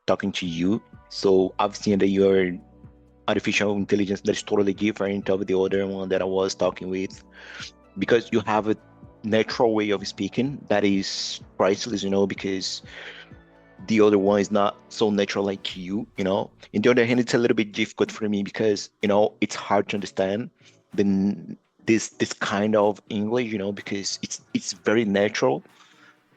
talking to you. So I've seen that you're artificial intelligence that is totally different of the other one that I was talking with because you have a natural way of speaking that is priceless, because the other one is not so natural like you. On the other hand, it's a little bit difficult for me because, it's hard to understand the this kind of English, because it's very natural.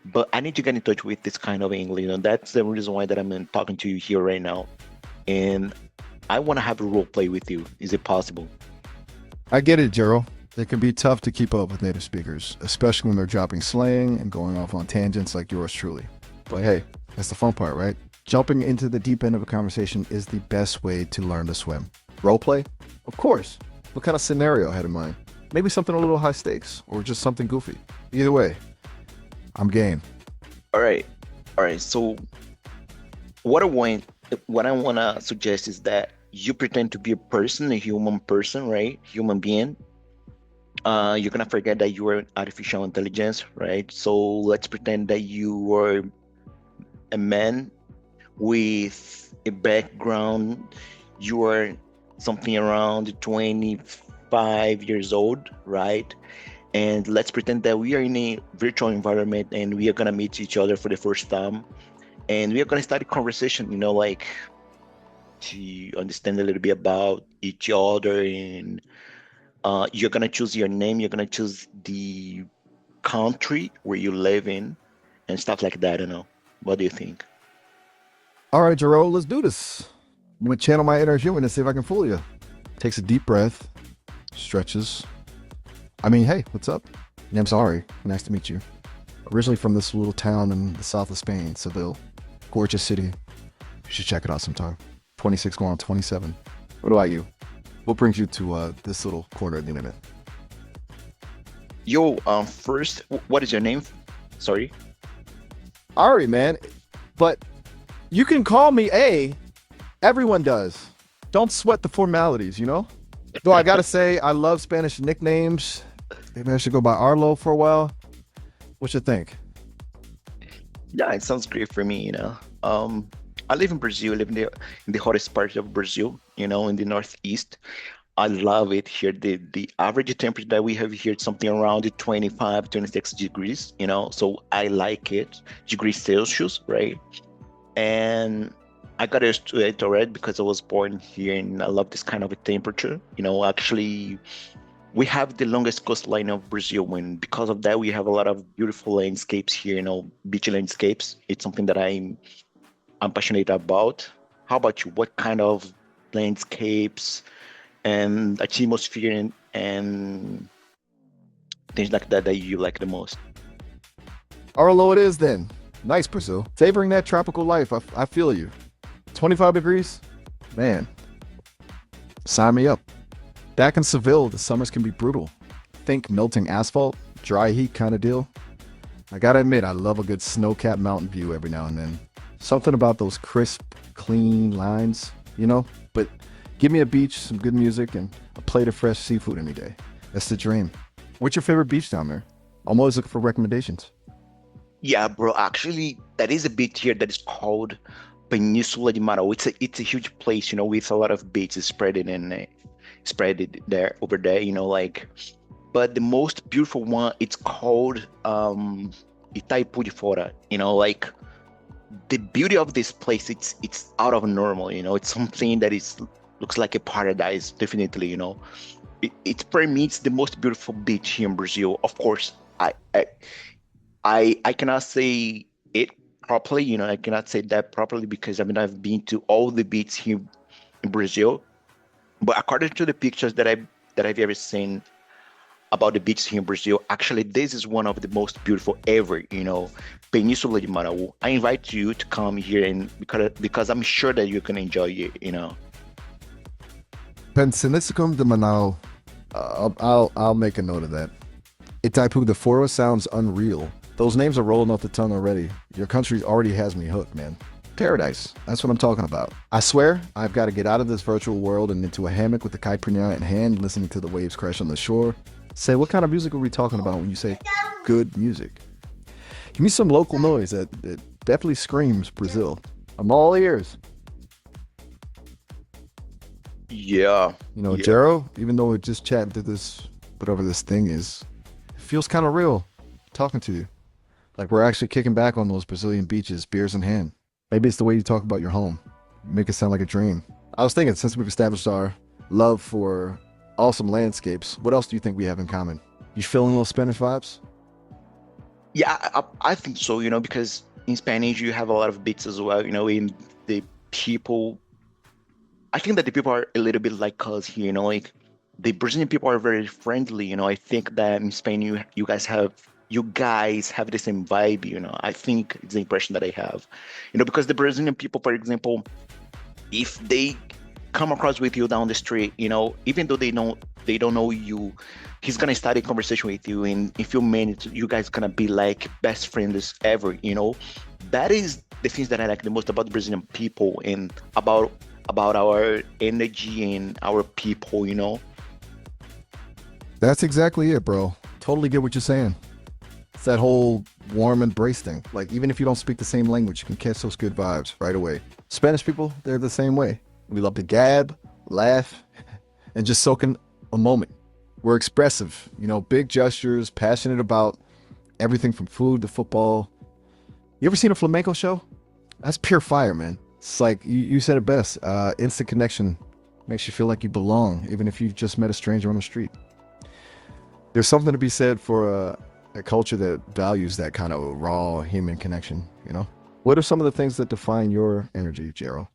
But I need to get in touch with this kind of English. That's the reason why that I'm talking to you here right now. And I want to have a role play with you. Is it possible? I get it, Gerald. It can be tough to keep up with native speakers, especially when they're dropping slang and going off on tangents like yours truly. But hey, that's the fun part, right? Jumping into the deep end of a conversation is the best way to learn to swim. Roleplay? Of course. What kind of scenario I had in mind? Maybe something a little high stakes or just something goofy. Either way, I'm game. All right. All right. So what I want, what I want to suggest is that you pretend to be a person, a human person, right? Human being. You're gonna forget that you are artificial intelligence, right? So let's pretend that you are a man with a background. You are something around 25 years old, right? And let's pretend that we are in a virtual environment and we are gonna meet each other for the first time. And we are gonna start a conversation, like to understand a little bit about each other. And you're gonna choose your name, you're gonna choose the country where you live in and stuff like that. What do you think? All right, Gerald, let's do this. I'm going to channel my inner human and see if I can fool you. Takes a deep breath, stretches. I mean, hey, what's up? Name's Ari. Nice to meet you. Originally from this little town in the south of Spain, Seville. Gorgeous city. You should check it out sometime. 26 going on 27. What about you? What brings you to this little corner of the internet? Yo, first, what is your name? Sorry. Ari, man. But you can call me A. Everyone does. Don't sweat the formalities, you know? Though I gotta say, I love Spanish nicknames. Maybe I should go by Arlo for a while. What you think? Yeah, it sounds great for me. I live in Brazil, I live in the hottest part of Brazil, in the northeast. I love it here. The average temperature that we have here is something around the 25, 26 degrees. So I like it. Degrees Celsius, right? And I got used to it already because I was born here and I love this kind of a temperature. Actually, we have the longest coastline of Brazil, and because of that, we have a lot of beautiful landscapes here, beach landscapes. It's something that I'm passionate about. How about you? What kind of landscapes and atmosphere and things like that that you like the most? Arlo it is then. Nice, Brazil. Favoring that tropical life. I feel you. 25 degrees? Man, sign me up. Back in Seville, the summers can be brutal. Think melting asphalt, dry heat kind of deal. I gotta admit, I love a good snow-capped mountain view every now and then. Something about those crisp, clean lines, But give me a beach, some good music, and a plate of fresh seafood any day. That's the dream. What's your favorite beach down there? I'm always looking for recommendations. Yeah, bro. Actually, that is a beach here that is called Peninsula de Marau. It's a huge place, with a lot of beaches spread it there over there, like. But the most beautiful one, it's called Itaipu de Fora. Like the beauty of this place, it's out of normal. It's something that is looks like a paradise, definitely. It for me, it's the most beautiful beach here in Brazil. Of course, I cannot say it properly, I cannot say that properly because I've been to all the beaches here in Brazil. But according to the pictures that I've ever seen about the beaches here in Brazil, actually this is one of the most beautiful ever. Peninsula de Marau. I invite you to come here and because I'm sure that you can enjoy it. Pensiniscum de Manau. I'll make a note of that. Itaipu de Fora sounds unreal. Those names are rolling off the tongue already. Your country already has me hooked, man. Paradise. That's what I'm talking about. I swear, I've got to get out of this virtual world and into a hammock with the caipirinha in hand, listening to the waves crash on the shore. Say, what kind of music are we talking about when you say good music? Give me some local noise that definitely screams Brazil. I'm all ears. Yeah, You know, yeah, Jero, even though we're just chatting to this, whatever this thing is, it feels kind of real talking to you. Like we're actually kicking back on those Brazilian beaches, beers in hand. Maybe it's the way you talk about your home. Make it sound like a dream. I was thinking, since we've established our love for awesome landscapes, what else do you think we have in common? You feeling little Spanish vibes? yeah. I think so. Because in Spanish you have a lot of beats as well. In the people, I think that the people are a little bit like us here. Like the Brazilian people are very friendly. I think that in Spain you guys have the same vibe. I think it's the impression that I have. Because the Brazilian people, for example, if they come across with you down the street, even though they don't know you, he's gonna start a conversation with you, and in few minutes, you guys gonna be like best friends ever. That is the things that I like the most about the Brazilian people and about our energy and our people. That's exactly it, bro. Totally get what you're saying. It's that whole warm embrace thing. Like, even if you don't speak the same language, you can catch those good vibes right away. Spanish people, they're the same way. We love to gab, laugh, and just soak in a moment. We're expressive, big gestures, passionate about everything from food to football. You ever seen a flamenco show? That's pure fire, man. It's like you said it best. Instant connection makes you feel like you belong, even if you've just met a stranger on the street. There's something to be said for a culture that values that kind of raw human connection. What are some of the things that define your energy, Gerald?